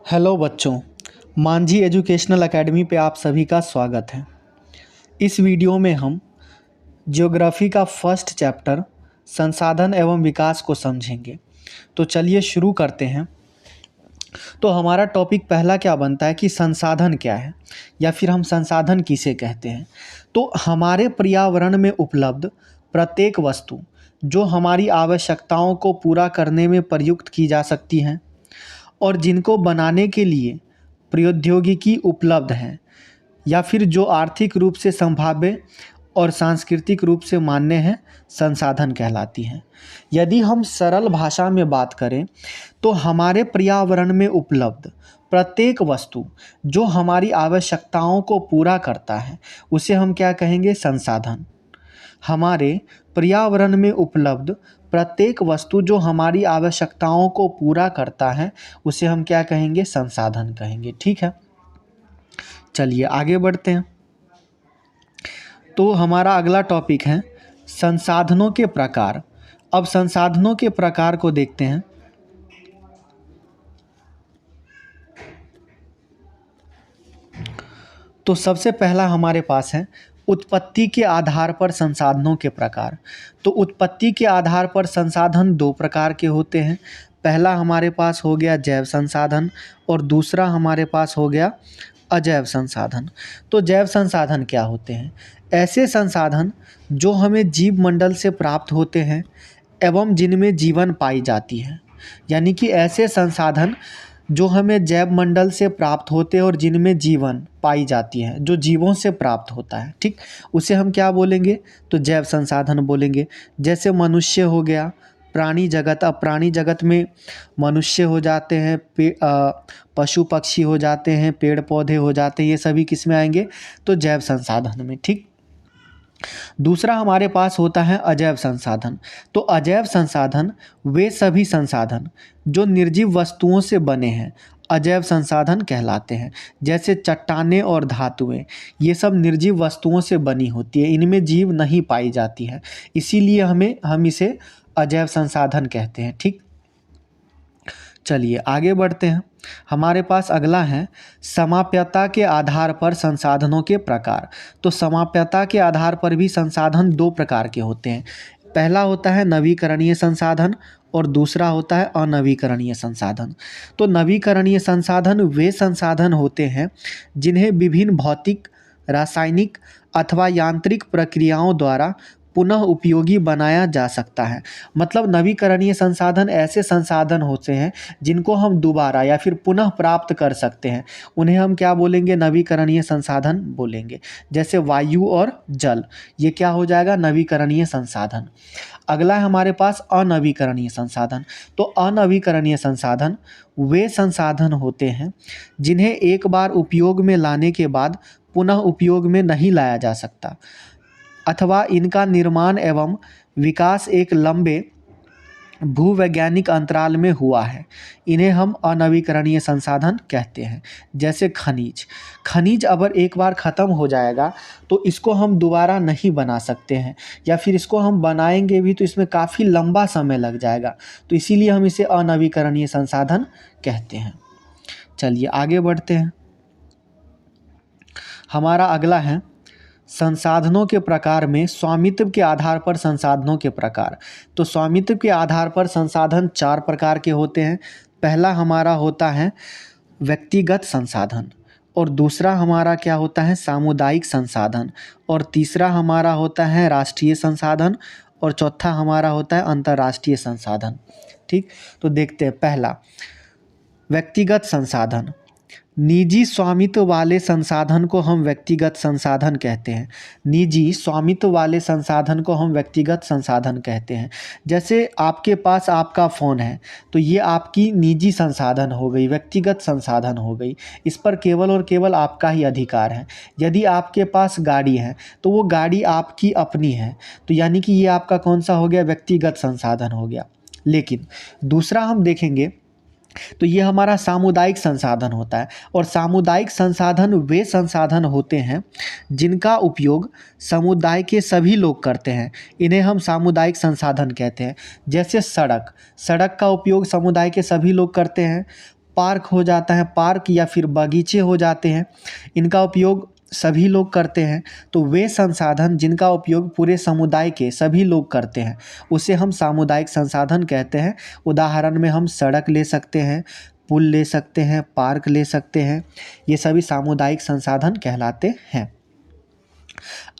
Hello बच्चों, Manjhi educational academy पे आप सभी का स्वागत है। इस वीडियो में हम ज्योग्राफी का फर्स्ट चैप्टर संसाधन एवं विकास को समझेंगे। तो चलिए शुरू करते हैं। तो हमारा टॉपिक पहला क्या बनता है कि संसाधन क्या है या फिर हम संसाधन किसे कहते हैं। तो हमारे पर्यावरण में उपलब्ध प्रत्येक वस्तु जो हमारी आवश्यकताओं को पूरा करने में प्रयुक्त की जा सकती हैं और जिनको बनाने के लिए प्रौद्योगिकी उपलब्ध है या फिर जो आर्थिक रूप से संभाव्य और सांस्कृतिक रूप से मान्य है, संसाधन कहलाती हैं। यदि हम सरल भाषा में बात करें तो हमारे पर्यावरण में उपलब्ध प्रत्येक वस्तु जो हमारी आवश्यकताओं को पूरा करता है उसे हम क्या कहेंगे, संसाधन। हमारे पर्यावरण में उपलब्ध प्रत्येक वस्तु जो हमारी आवश्यकताओं को पूरा करता है उसे हम क्या कहेंगे, संसाधन कहेंगे। ठीक है, चलिए आगे बढ़ते हैं। तो हमारा अगला टॉपिक है संसाधनों के प्रकार। अब संसाधनों के प्रकार को देखते हैं। तो सबसे पहला हमारे पास है उत्पत्ति के आधार पर संसाधनों के प्रकार। तो उत्पत्ति के आधार पर संसाधन दो प्रकार के होते हैं। पहला हमारे पास हो गया जैव संसाधन और दूसरा हमारे पास हो गया अजैव संसाधन। तो जैव संसाधन क्या होते हैं? ऐसे संसाधन जो हमें जीव मंडल से प्राप्त होते हैं एवं जिनमें जीवन पाई जाती है। यानी कि ऐसे संसाधन जो हमें जैव मंडल से प्राप्त होते हैं और जिनमें जीवन पाई जाती है, जो जीवों से प्राप्त होता है, ठीक, उसे हम क्या बोलेंगे, तो जैव संसाधन बोलेंगे। जैसे मनुष्य हो गया, प्राणी जगत। अब प्राणी जगत में मनुष्य हो जाते हैं, पशु पक्षी हो जाते हैं, पेड़ पौधे हो जाते हैं, ये सभी किस में आएंगे, तो जैव संसाधन में। ठीक, दूसरा हमारे पास होता है अजैव संसाधन। तो अजैव संसाधन वे सभी संसाधन जो निर्जीव वस्तुओं से बने हैं अजैव संसाधन कहलाते हैं। जैसे चट्टानें और धातुएं, ये सब निर्जीव वस्तुओं से बनी होती है, इनमें जीव नहीं पाई जाती है, इसीलिए हम इसे अजैव संसाधन कहते हैं। ठीक, चलिए आगे बढ़ते हैं। हमारे पास अगला है समाप्यता के आधार पर संसाधनों के प्रकार। तो समाप्यता के आधार पर भी संसाधन दो प्रकार के होते हैं। पहला होता है नवीकरणीय संसाधन और दूसरा होता है अनवीकरणीय संसाधन। तो नवीकरणीय संसाधन वे संसाधन होते हैं जिन्हें विभिन्न भौतिक, रासायनिक अथवा यांत्रिक प्रक्रियाओं द्वारा पुनः उपयोगी बनाया जा सकता है। मतलब नवीकरणीय संसाधन ऐसे संसाधन होते हैं जिनको हम दोबारा या फिर पुनः प्राप्त कर सकते हैं, उन्हें हम क्या बोलेंगे, नवीकरणीय संसाधन बोलेंगे। जैसे वायु और जल, ये क्या हो जाएगा, नवीकरणीय संसाधन। अगला है हमारे पास अनवीकरणीय संसाधन। तो अनवीकरणीय संसाधन वे संसाधन होते हैं जिन्हें एक बार उपयोग में लाने के बाद पुनः उपयोग में नहीं लाया जा सकता अथवा इनका निर्माण एवं विकास एक लंबे भूवैज्ञानिक अंतराल में हुआ है, इन्हें हम अनवीकरणीय संसाधन कहते हैं। जैसे खनिज अगर एक बार ख़त्म हो जाएगा तो इसको हम दोबारा नहीं बना सकते हैं, या फिर इसको हम बनाएंगे भी तो इसमें काफ़ी लंबा समय लग जाएगा, तो इसीलिए हम इसे अनवीकरणीय संसाधन कहते हैं। चलिए आगे बढ़ते हैं। हमारा अगला है संसाधनों के प्रकार में स्वामित्व के आधार पर संसाधनों के प्रकार। तो स्वामित्व के आधार पर संसाधन चार प्रकार के होते हैं। पहला हमारा होता है व्यक्तिगत संसाधन और दूसरा हमारा क्या होता है, सामुदायिक संसाधन, और तीसरा हमारा होता है राष्ट्रीय संसाधन, और चौथा हमारा होता है अंतर्राष्ट्रीय संसाधन। ठीक, तो देखते हैं। पहला व्यक्तिगत संसाधन। निजी स्वामित्व वाले संसाधन को हम व्यक्तिगत संसाधन कहते हैं। निजी स्वामित्व वाले संसाधन को हम व्यक्तिगत संसाधन कहते हैं। जैसे आपके पास आपका फ़ोन है तो ये आपकी निजी संसाधन हो गई, व्यक्तिगत संसाधन हो गई, इस पर केवल और केवल आपका ही अधिकार है। यदि आपके पास गाड़ी है तो वो गाड़ी आपकी अपनी है, तो यानी कि ये आपका कौन सा हो गया, व्यक्तिगत संसाधन हो गया। लेकिन दूसरा हम देखेंगे तो ये हमारा सामुदायिक संसाधन होता है, और सामुदायिक संसाधन वे संसाधन होते हैं जिनका उपयोग समुदाय के सभी लोग करते हैं, इन्हें हम सामुदायिक संसाधन कहते हैं। जैसे सड़क का उपयोग समुदाय के सभी लोग करते हैं। पार्क हो जाता है, पार्क या फिर बगीचे हो जाते हैं, इनका उपयोग सभी लोग करते हैं। तो वे संसाधन जिनका उपयोग पूरे समुदाय के सभी लोग करते हैं उसे हम सामुदायिक संसाधन कहते हैं। उदाहरण में हम सड़क ले सकते हैं, पुल ले सकते हैं, पार्क ले सकते हैं, ये सभी सामुदायिक संसाधन कहलाते हैं।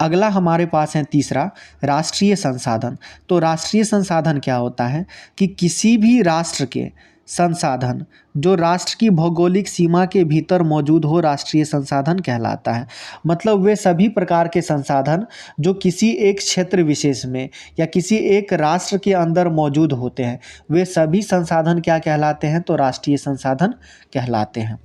अगला हमारे पास है तीसरा, राष्ट्रीय संसाधन। तो राष्ट्रीय संसाधन क्या होता है कि किसी भी राष्ट्र के संसाधन जो राष्ट्र की भौगोलिक सीमा के भीतर मौजूद हो, राष्ट्रीय संसाधन कहलाता है। मतलब वे सभी प्रकार के संसाधन जो किसी एक क्षेत्र विशेष में या किसी एक राष्ट्र के अंदर मौजूद होते हैं, वे सभी संसाधन क्या कहलाते हैं, तो राष्ट्रीय संसाधन कहलाते हैं।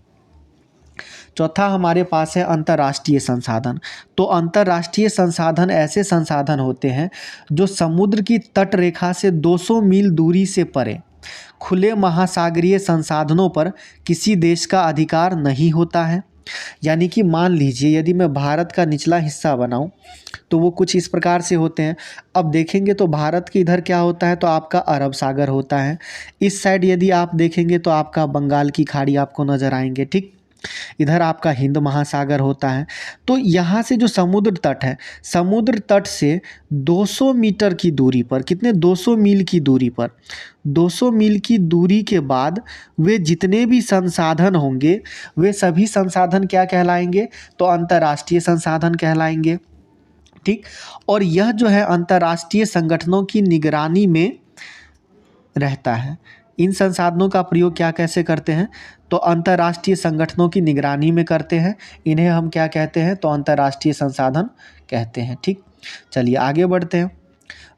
चौथा हमारे पास है अंतर्राष्ट्रीय संसाधन। तो अंतर्राष्ट्रीय संसाधन ऐसे संसाधन होते हैं जो समुद्र की तट रेखा से 200 मील दूरी से परे खुले महासागरीय संसाधनों पर किसी देश का अधिकार नहीं होता है। यानी कि मान लीजिए यदि मैं भारत का निचला हिस्सा बनाऊं तो वो कुछ इस प्रकार से होते हैं। अब देखेंगे तो भारत के इधर क्या होता है, तो आपका अरब सागर होता है। इस साइड यदि आप देखेंगे तो आपका बंगाल की खाड़ी आपको नजर आएंगे, ठीक। इधर आपका हिंद महासागर होता है। तो यहाँ से जो समुद्र तट है, समुद्र तट से 200 मीटर की दूरी पर, कितने 200 मील की दूरी पर, 200 मील की दूरी के बाद वे जितने भी संसाधन होंगे वे सभी संसाधन क्या कहलाएंगे, तो अंतर्राष्ट्रीय संसाधन कहलाएंगे, ठीक। और यह जो है अंतर्राष्ट्रीय संगठनों की निगरानी में रहता है। इन संसाधनों का प्रयोग क्या कैसे करते हैं, तो अंतर्राष्ट्रीय संगठनों की निगरानी में करते हैं। इन्हें हम क्या कहते हैं, तो अंतर्राष्ट्रीय संसाधन कहते हैं, ठीक। चलिए आगे बढ़ते हैं।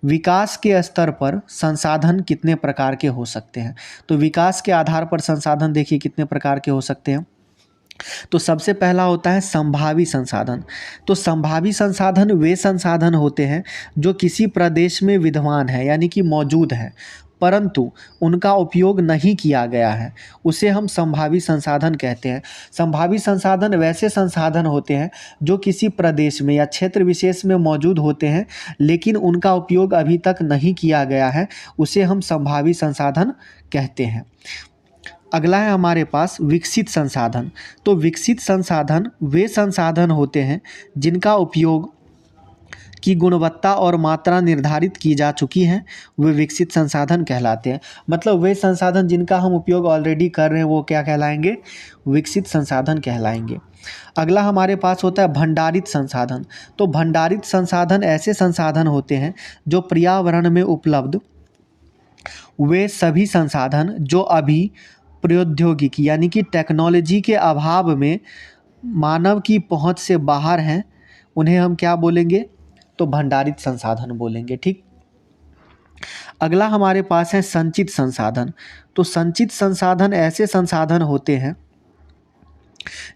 विकास के स्तर पर संसाधन कितने प्रकार के हो सकते हैं, तो विकास के आधार पर संसाधन देखिए कितने प्रकार के हो सकते हैं। तो सबसे पहला होता है संभावी संसाधन। तो संभावी संसाधन वे संसाधन होते हैं जो किसी प्रदेश में विद्यमान है, यानी कि मौजूद है, परंतु उनका उपयोग नहीं किया गया है, उसे हम संभावी संसाधन कहते हैं। संभावी संसाधन वैसे संसाधन होते हैं जो किसी प्रदेश में या क्षेत्र विशेष में मौजूद होते हैं लेकिन उनका उपयोग अभी तक नहीं किया गया है, उसे हम संभावी संसाधन कहते हैं। अगला है हमारे पास विकसित संसाधन। तो विकसित संसाधन वे संसाधन होते हैं जिनका उपयोग की गुणवत्ता और मात्रा निर्धारित की जा चुकी है, वे विकसित संसाधन कहलाते हैं। मतलब वे संसाधन जिनका हम उपयोग ऑलरेडी कर रहे हैं वो क्या कहलाएंगे, विकसित संसाधन कहलाएंगे। अगला हमारे पास होता है भंडारित संसाधन। तो भंडारित संसाधन ऐसे संसाधन होते हैं जो पर्यावरण में उपलब्ध वे सभी संसाधन जो अभी प्रौद्योगिकी यानी कि टेक्नोलॉजी के अभाव में मानव की पहुंच से बाहर हैं, उन्हें हम क्या बोलेंगे, तो भंडारित संसाधन बोलेंगे, ठीक। अगला हमारे पास है संचित संसाधन। तो संचित संसाधन ऐसे संसाधन होते हैं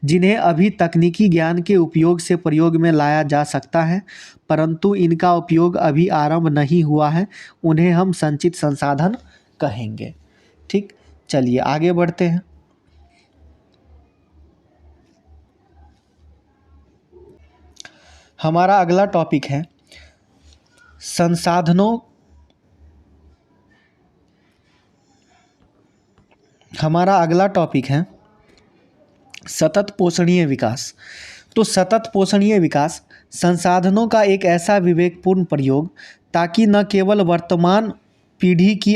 जिन्हें अभी तकनीकी ज्ञान के उपयोग से प्रयोग में लाया जा सकता है परंतु इनका उपयोग अभी आरंभ नहीं हुआ है, उन्हें हम संचित संसाधन कहेंगे, ठीक। चलिए आगे बढ़ते हैं। हमारा अगला टॉपिक है संसाधनों हमारा अगला टॉपिक है सतत पोषणीय विकास। तो सतत पोषणीय विकास संसाधनों का एक ऐसा विवेकपूर्ण प्रयोग ताकि न केवल वर्तमान पीढ़ी की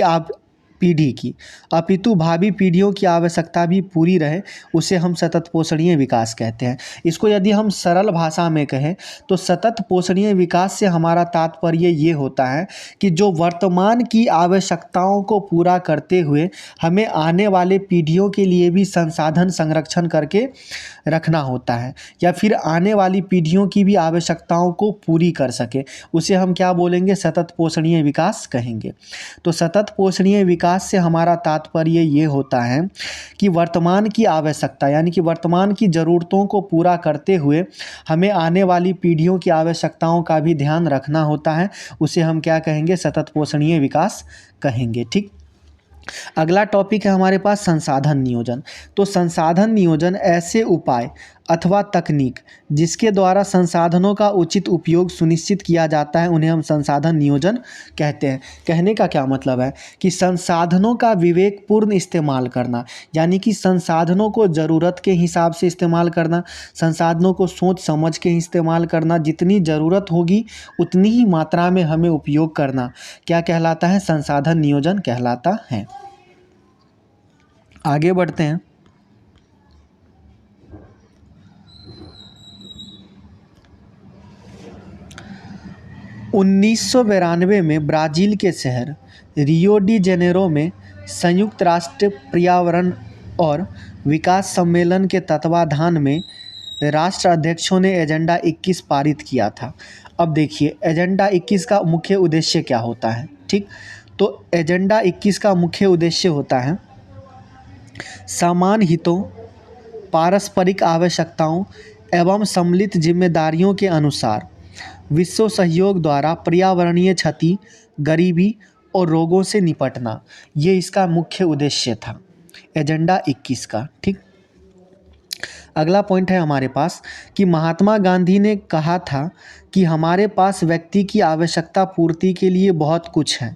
अपितु भावी पीढ़ियों की आवश्यकता भी पूरी रहे, उसे हम सतत पोषणीय विकास कहते हैं। इसको यदि हम सरल भाषा में कहें तो सतत पोषणीय विकास से हमारा तात्पर्य ये होता है कि जो वर्तमान की आवश्यकताओं को पूरा करते हुए हमें आने वाले पीढ़ियों के लिए भी संसाधन संरक्षण करके रखना होता है या फिर आने वाली पीढ़ियों की भी आवश्यकताओं को पूरी कर सके, उसे हम क्या बोलेंगे, सतत पोषणीय विकास कहेंगे। तो सतत पोषणीय विकास से हमारा तात्पर्य ये होता है कि वर्तमान की आवश्यकता यानी कि वर्तमान की ज़रूरतों को पूरा करते हुए हमें आने वाली पीढ़ियों की आवश्यकताओं का भी ध्यान रखना होता है, उसे हम क्या कहेंगे, सतत पोषणीय विकास कहेंगे, ठीक। अगला टॉपिक है हमारे पास संसाधन नियोजन। तो संसाधन नियोजन ऐसे उपाय अथवा तकनीक जिसके द्वारा संसाधनों का उचित उपयोग सुनिश्चित किया जाता है उन्हें हम संसाधन नियोजन कहते हैं। कहने का क्या मतलब है कि संसाधनों का विवेकपूर्ण इस्तेमाल करना, यानी कि संसाधनों को ज़रूरत के हिसाब से इस्तेमाल करना, संसाधनों को सोच समझ के इस्तेमाल करना, जितनी ज़रूरत होगी उतनी ही मात्रा में हमें उपयोग करना, क्या कहलाता है? संसाधन नियोजन कहलाता है। आगे बढ़ते हैं। 1992 में ब्राज़ील के शहर रियो डी जेनेरो में संयुक्त राष्ट्र पर्यावरण और विकास सम्मेलन के तत्वाधान में राष्ट्र अध्यक्षों ने एजेंडा 21 पारित किया था। अब देखिए एजेंडा 21 का मुख्य उद्देश्य क्या होता है, ठीक? तो एजेंडा 21 का मुख्य उद्देश्य होता है समान हितों, पारस्परिक आवश्यकताओं एवं सम्मिलित जिम्मेदारियों के अनुसार विश्व सहयोग द्वारा पर्यावरणीय क्षति, गरीबी और रोगों से निपटना, ये इसका मुख्य उद्देश्य था एजेंडा 21 का, ठीक। अगला पॉइंट है हमारे पास कि महात्मा गांधी ने कहा था कि हमारे पास व्यक्ति की आवश्यकता पूर्ति के लिए बहुत कुछ है,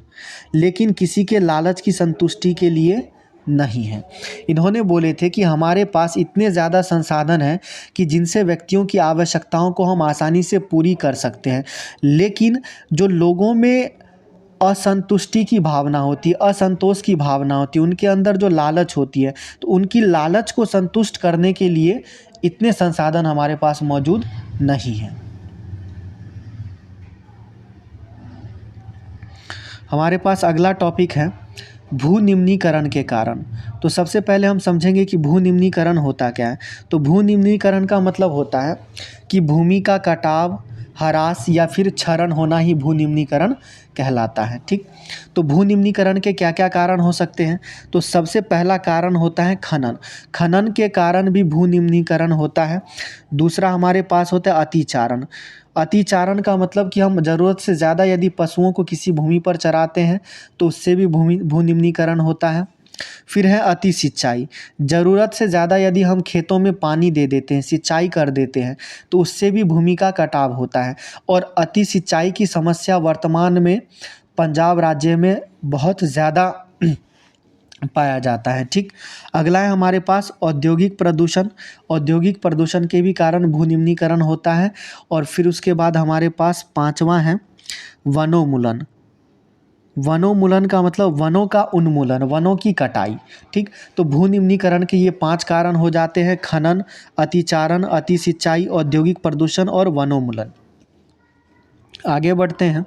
लेकिन किसी के लालच की संतुष्टि के लिए नहीं है। इन्होंने बोले थे कि हमारे पास इतने ज़्यादा संसाधन हैं कि जिनसे व्यक्तियों की आवश्यकताओं को हम आसानी से पूरी कर सकते हैं, लेकिन जो लोगों में असंतुष्टि की भावना होती है, असंतोष की भावना होती है, उनके अंदर जो लालच होती है, तो उनकी लालच को संतुष्ट करने के लिए इतने संसाधन हमारे पास मौजूद नहीं हैं। हमारे पास अगला टॉपिक है भू निम्नीकरण के कारण। तो सबसे पहले हम समझेंगे कि भू निम्नीकरण होता क्या है। तो भू निम्नीकरण का मतलब होता है कि भूमि का कटाव, ह्रास या फिर क्षरण होना ही भू निम्नीकरण कहलाता है, ठीक। तो भू निम्नीकरण के क्या क्या कारण हो सकते हैं? तो सबसे पहला कारण होता है खनन। खनन के कारण भी भू निम्नीकरण होता है। दूसरा हमारे पास होता है अतिचारण। अतिचारण का मतलब कि हम ज़रूरत से ज़्यादा यदि पशुओं को किसी भूमि पर चराते हैं तो उससे भी भू निम्नीकरण होता है। फिर है अति सिंचाई। ज़रूरत से ज़्यादा यदि हम खेतों में पानी दे देते हैं, सिंचाई कर देते हैं, तो उससे भी भूमि का कटाव होता है। और अति सिंचाई की समस्या वर्तमान में पंजाब राज्य में बहुत ज़्यादा पाया जाता है, ठीक। अगला है हमारे पास औद्योगिक प्रदूषण। औद्योगिक प्रदूषण के भी कारण भू निम्नीकरण होता है। और फिर उसके बाद हमारे पास पांचवा है वनोन्मूलन। वनोन्मूलन का मतलब वनों का उन्मूलन, वनों की कटाई, ठीक। तो भू निम्नीकरण के ये 5 कारण हो जाते हैं: खनन, अतिचारण, अति सिंचाई, औद्योगिक प्रदूषण और वनोन्मूलन। आगे बढ़ते हैं।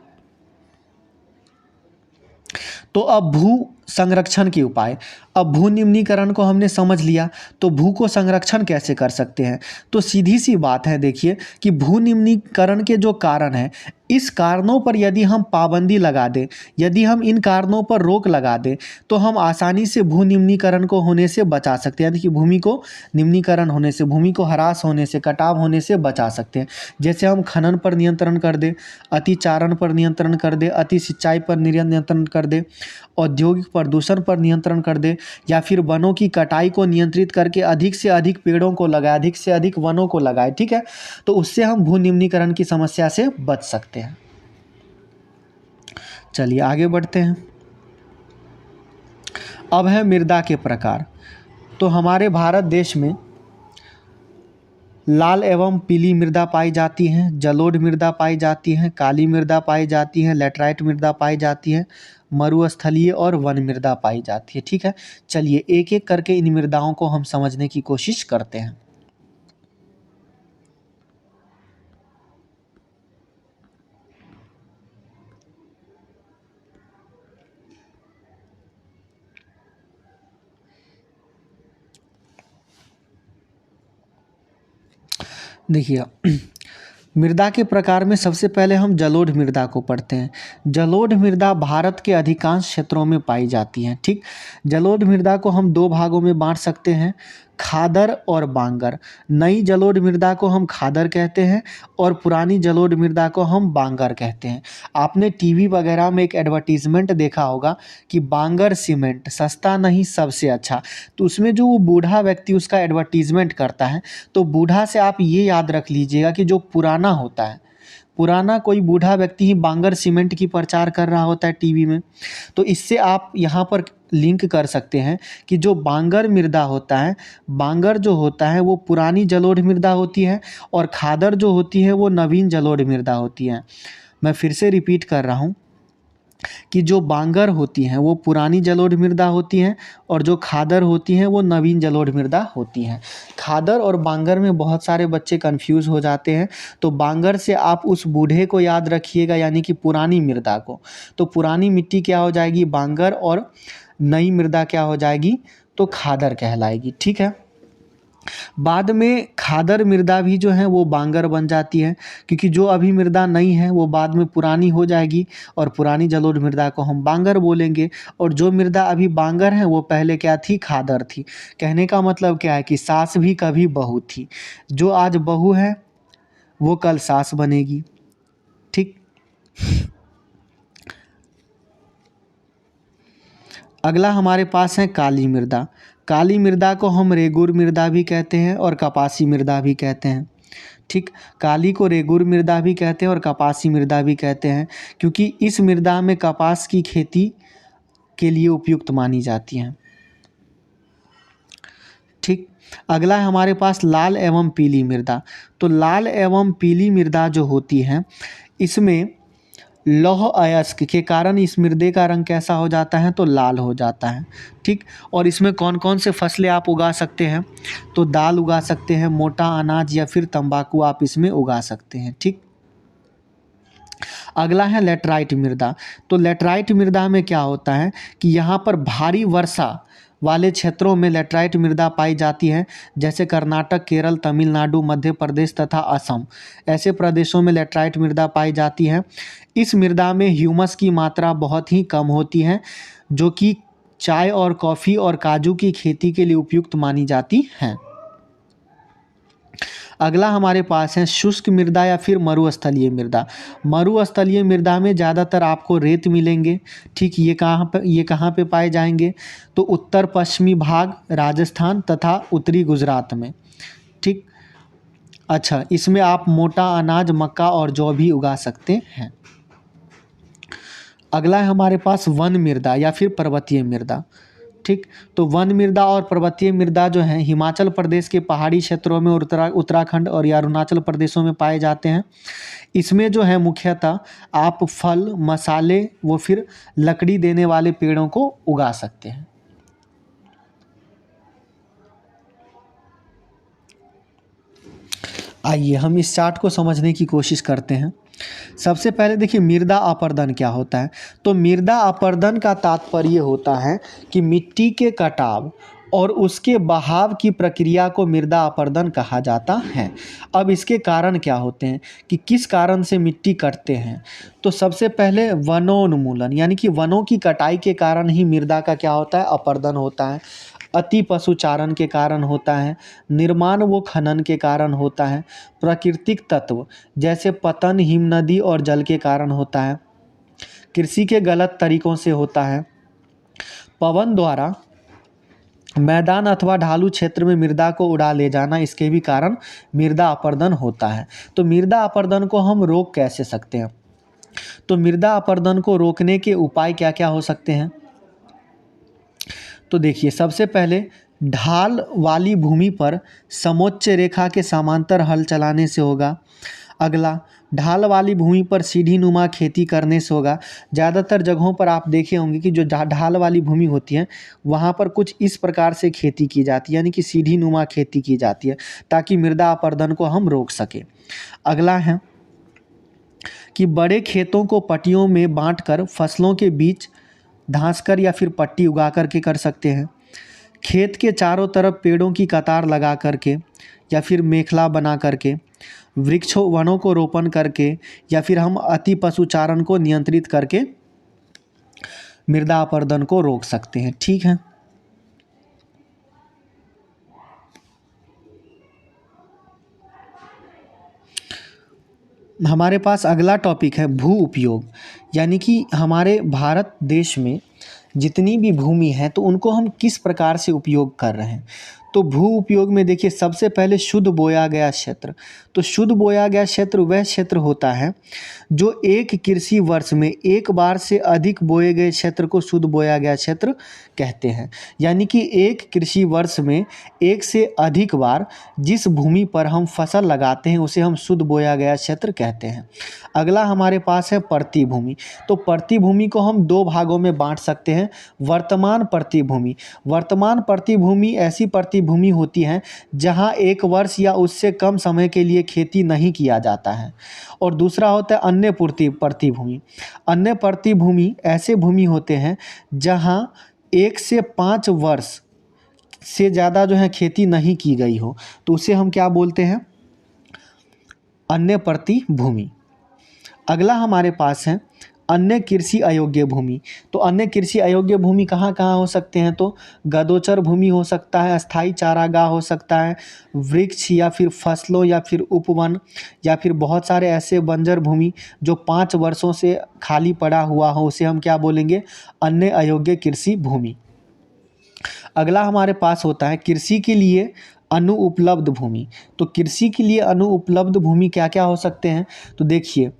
तो अब भू संरक्षण के उपाय। अब भू निम्नीकरण को हमने समझ लिया, तो भू को संरक्षण कैसे कर सकते हैं? तो सीधी सी बात है, देखिए कि भू निम्नीकरण के जो कारण हैं, इस कारणों पर यदि हम पाबंदी लगा दें, यदि हम इन कारणों पर रोक लगा दें, तो हम आसानी से भू निम्नीकरण को होने से बचा सकते हैं। यानी कि भूमि को निम्नीकरण होने से, भूमि को ह्रास होने से, कटाव होने से बचा सकते हैं। जैसे हम खनन पर नियंत्रण कर दें, अतिचारण पर नियंत्रण कर दें, अति सिंचाई पर नियंत्रण कर दें, औद्योगिक प्रदूषण पर नियंत्रण कर दे, या फिर वनों की कटाई को नियंत्रित करके अधिक से अधिक पेड़ों को लगाए, अधिक से अधिक वनों को लगाए, ठीक है। तो उससे हम भू निम्नीकरण की समस्या से बच सकते हैं। चलिए आगे बढ़ते हैं। अब है मृदा के प्रकार। तो हमारे भारत देश में लाल एवं पीली मृदा पाई जाती हैं, जलोढ़ मृदा पाई जाती हैं, काली मृदा पाई जाती हैं, लैटराइट मृदा पाई जाती है, मरुस्थलीय और वन मृदा पाई जाती है, ठीक है। चलिए एक एक करके इन मृदाओं को हम समझने की कोशिश करते हैं। देखिए मृदा के प्रकार में सबसे पहले हम जलोढ़ मृदा को पढ़ते हैं। जलोढ़ मृदा भारत के अधिकांश क्षेत्रों में पाई जाती हैं, ठीक। जलोढ़ मृदा को हम 2 भागों में बांट सकते हैं, खादर और बांगर। नई जलोढ़ मृदा को हम खादर कहते हैं और पुरानी जलोढ़ मृदा को हम बांगर कहते हैं। आपने टीवी वगैरह में एक एडवर्टीजमेंट देखा होगा कि बांगर सीमेंट सस्ता नहीं सबसे अच्छा। तो उसमें जो वो बूढ़ा व्यक्ति उसका एडवर्टीजमेंट करता है, तो बूढ़ा से आप ये याद रख लीजिएगा कि जो पुराना होता है, पुराना कोई बूढ़ा व्यक्ति ही बांगर सीमेंट की प्रचार कर रहा होता है टीवी में। तो इससे आप यहाँ पर लिंक कर सकते हैं कि जो बांगर मृदा होता है, बांगर जो होता है वो पुरानी जलोढ़ मृदा होती है और खादर जो होती है वो नवीन जलोढ़ मृदा होती है। मैं फिर से रिपीट कर रहा हूँ कि जो बांगर होती हैं वो पुरानी जलोढ़ मृदा होती हैं और जो खादर होती हैं वो नवीन जलोढ़ मृदा होती हैं। खादर और बांगर में बहुत सारे बच्चे कंफ्यूज हो जाते हैं। तो बांगर से आप उस बूढ़े को याद रखिएगा, यानी कि पुरानी मृदा को। तो पुरानी मिट्टी क्या हो जाएगी? बांगर, और नई मृदा क्या हो जाएगी? तो खादर कहलाएगी। ठीक है। बाद में खादर मृदा भी जो है वो बांगर बन जाती है, क्योंकि जो अभी मृदा नई है वो बाद में पुरानी हो जाएगी और पुरानी जलोढ़ मृदा को हम बांगर बोलेंगे। और जो मृदा अभी बांगर है वो पहले क्या थी? खादर थी। कहने का मतलब क्या है कि सास भी कभी बहू थी। जो आज बहू है वो कल सास बनेगी। ठीक। अगला हमारे पास है काली मृदा। काली मृदा को हम रेगुर मृदा भी कहते हैं और कपासी मृदा भी कहते हैं। ठीक। काली को रेगुर मृदा भी कहते हैं और कपासी मृदा भी कहते हैं, क्योंकि इस मृदा में कपास की खेती के लिए उपयुक्त मानी जाती हैं। ठीक। अगला है हमारे पास लाल एवं पीली मृदा। तो लाल एवं पीली मृदा जो होती है, इसमें लौह अयस्क के कारण इस मृदे का रंग कैसा हो जाता है? तो लाल हो जाता है। ठीक। और इसमें कौन कौन से फसलें आप उगा सकते हैं? तो दाल उगा सकते हैं, मोटा अनाज या फिर तंबाकू आप इसमें उगा सकते हैं। ठीक। अगला है लेटराइट मृदा। तो लेटराइट मृदा में क्या होता है कि यहाँ पर भारी वर्षा वाले क्षेत्रों में लेटराइट मृदा पाई जाती है, जैसे कर्नाटक, केरल, तमिलनाडु, मध्य प्रदेश तथा असम। ऐसे प्रदेशों में लेटराइट मृदा पाई जाती है। इस मृदा में ह्यूमस की मात्रा बहुत ही कम होती है, जो कि चाय और कॉफ़ी और काजू की खेती के लिए उपयुक्त मानी जाती हैं। अगला हमारे पास है शुष्क मृदा या फिर मरुस्थलीय मृदा। मरुस्थलीय मृदा में ज़्यादातर आपको रेत मिलेंगे। ठीक। ये कहाँ पे पाए जाएंगे? तो उत्तर पश्चिमी भाग राजस्थान तथा उत्तरी गुजरात में। ठीक। अच्छा, इसमें आप मोटा अनाज, मक्का और जौ भी उगा सकते हैं। अगला है हमारे पास वन मृदा या फिर पर्वतीय मृदा। ठीक। तो वन मृदा और पर्वतीय मृदा जो है हिमाचल प्रदेश के पहाड़ी क्षेत्रों में, उत्तराखंड और या अरुणाचल प्रदेशों में पाए जाते हैं। इसमें जो है मुख्यतः आप फल, मसाले व फिर लकड़ी देने वाले पेड़ों को उगा सकते हैं। आइए हम इस चार्ट को समझने की कोशिश करते हैं। सबसे पहले देखिए मृदा अपरदन क्या होता है। तो मृदा अपरदन का तात्पर्य होता है कि मिट्टी के कटाव और उसके बहाव की प्रक्रिया को मृदा अपरदन कहा जाता है। अब इसके कारण क्या होते हैं कि किस कारण से मिट्टी कटते हैं। तो सबसे पहले वनोन्मूलन, यानी कि वनों की कटाई के कारण ही मृदा का क्या होता है? अपरदन होता है। अति पशुचारण के कारण होता है। निर्माण व खनन के कारण होता है। प्राकृतिक तत्व जैसे पतन, हिमनदी और जल के कारण होता है। कृषि के गलत तरीकों से होता है। पवन द्वारा मैदान अथवा ढालू क्षेत्र में मृदा को उड़ा ले जाना, इसके भी कारण मृदा अपरदन होता है। तो मृदा अपरदन को हम रोक कैसे सकते हैं? तो मृदा अपरदन को रोकने के उपाय क्या क्या हो सकते हैं? तो देखिए सबसे पहले ढाल वाली भूमि पर समोच्च रेखा के समांतर हल चलाने से होगा। अगला, ढाल वाली भूमि पर सीढ़ी नुमा खेती करने से होगा। ज़्यादातर जगहों पर आप देखे होंगे कि जो ढाल वाली भूमि होती है वहाँ पर कुछ इस प्रकार से खेती की जाती है, यानी कि सीढ़ी नुमा खेती की जाती है, ताकि मृदा अपरदन को हम रोक सकें। अगला है कि बड़े खेतों को पट्टियों में बांटकर फसलों के बीच धांसकर या फिर पट्टी उगा करके कर सकते हैं। खेत के चारों तरफ पेड़ों की कतार लगा करके या फिर मेखला बना करके, वृक्षों वनों को रोपण करके, या फिर हम अति पशुचारण को नियंत्रित करके मृदा अपरदन को रोक सकते हैं। ठीक है। हमारे पास अगला टॉपिक है भू उपयोग, यानी कि हमारे भारत देश में जितनी भी भूमि है तो उनको हम किस प्रकार से उपयोग कर रहे हैं। तो भू उपयोग में देखिए सबसे पहले शुद्ध बोया गया क्षेत्र। तो शुद्ध बोया गया क्षेत्र वह क्षेत्र होता है जो एक कृषि वर्ष में एक बार से अधिक बोए गए क्षेत्र को शुद्ध बोया गया क्षेत्र कहते हैं। यानी कि एक कृषि वर्ष में एक से अधिक बार जिस भूमि पर हम फसल लगाते हैं उसे हम शुद्ध बोया गया क्षेत्र कहते हैं। अगला हमारे पास है प्रति भूमि। तो प्रति भूमि को हम दो भागों में बांट सकते हैं। वर्तमान प्रति भूमि, वर्तमान प्रति भूमि ऐसी प्रति भूमि होती है जहां एक वर्ष या उससे कम समय के लिए खेती नहीं किया जाता है। और दूसरा होता है अन्य प्रति भूमि। अन्य प्रति भूमि ऐसे भूमि होते हैं जहां 1 से 5 वर्ष से ज़्यादा जो है खेती नहीं की गई हो, तो उसे हम क्या बोलते हैं, अन्य प्रति भूमि। अगला हमारे पास है अन्य कृषि अयोग्य भूमि। तो अन्य कृषि अयोग्य भूमि कहाँ कहाँ हो सकते हैं, तो गदोचर भूमि हो सकता है, अस्थाई चारागाह हो सकता है, वृक्ष या फिर फसलों या फिर उपवन, या फिर बहुत सारे ऐसे बंजर भूमि जो 5 वर्षों से खाली पड़ा हुआ हो, उसे हम क्या बोलेंगे, अन्य अयोग्य कृषि भूमि। अगला हमारे पास होता है कृषि के लिए अनुपलब्ध भूमि। तो कृषि के लिए अनुपलब्ध भूमि क्या क्या हो सकते हैं, तो देखिए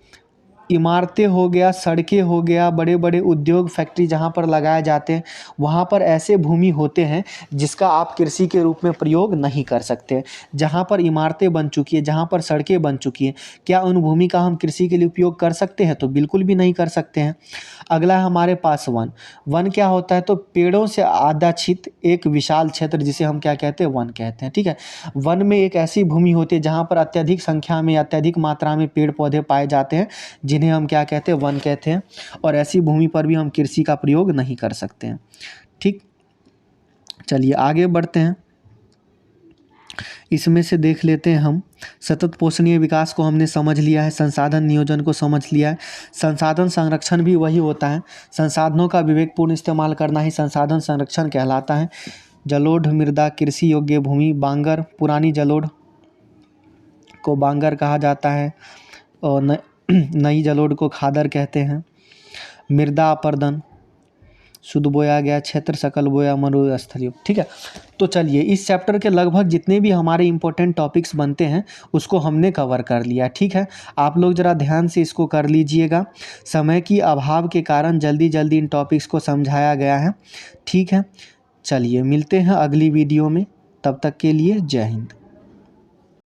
इमारतें हो गया, सड़कें हो गया, बड़े बड़े उद्योग फैक्ट्री जहाँ पर लगाए जाते हैं वहाँ पर ऐसे भूमि होते हैं जिसका आप कृषि के रूप में प्रयोग नहीं कर सकते। जहाँ पर इमारतें बन चुकी है, जहाँ पर सड़कें बन चुकी हैं, क्या उन भूमि का हम कृषि के लिए उपयोग कर सकते हैं, तो बिल्कुल भी नहीं कर सकते हैं। अगला है हमारे पास वन। वन क्या होता है, तो पेड़ों से आच्छादित एक विशाल क्षेत्र जिसे हम क्या कहते हैं, वन कहते हैं। ठीक है, वन में एक ऐसी भूमि होती है जहाँ पर अत्यधिक संख्या में, अत्यधिक मात्रा में पेड़ पौधे पाए जाते हैं जिन्हें हम क्या कहते हैं, वन कहते हैं। और ऐसी भूमि पर भी हम कृषि का प्रयोग नहीं कर सकते हैं। ठीक, चलिए आगे बढ़ते हैं। इसमें से देख लेते हैं हम सतत पोषणीय विकास को हमने समझ लिया है, संसाधन नियोजन को समझ लिया है। संसाधन संरक्षण भी वही होता है, संसाधनों का विवेकपूर्ण इस्तेमाल करना ही संसाधन संरक्षण कहलाता है। जलोढ़ मृदा, कृषि योग्य भूमि, बांगर, पुरानी जलोढ़ को बांगर कहा जाता है और नई जलोढ़ को खादर कहते हैं। मृदा अपर्दन, शुद्ध बोया गया क्षेत्र, सकल बोया मरुस्थलीय। ठीक है, तो चलिए इस चैप्टर के लगभग जितने भी हमारे इंपॉर्टेंट टॉपिक्स बनते हैं उसको हमने कवर कर लिया। ठीक है, आप लोग ज़रा ध्यान से इसको कर लीजिएगा, समय की अभाव के कारण जल्दी जल्दी इन टॉपिक्स को समझाया गया है। ठीक है, चलिए मिलते हैं अगली वीडियो में, तब तक के लिए जय हिंद।